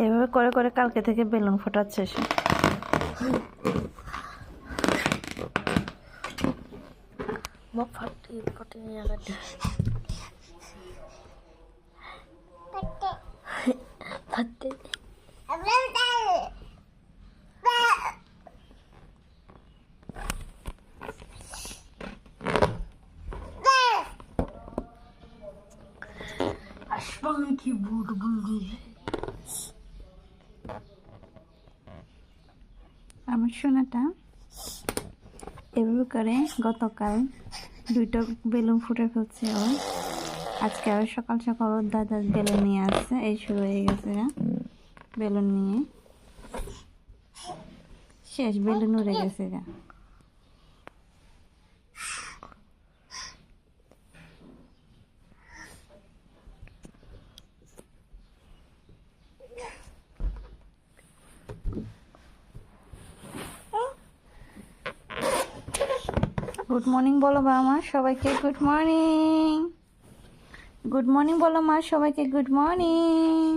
এভাবে করে করে কালকে থেকে বেলুন ফোটাচ্ছে সে। আমার সোনাটা এভাবে করে গতকাল 2টা বেলুন ফুটে ফেলছে ও। আজকে আবার সকাল সকাল ওর দাদা বেলুন নিয়ে আসছে, এই শুরু হয়ে গেছে বেলুন নিয়ে। শেষ, বেলুন উড়ে গেছে গা। গুড মর্নিং বলো বাবা মা সবাইকে, গুড মর্নিং। গুড মর্নিং বলো মা সবাইকে, গুড মর্নিং।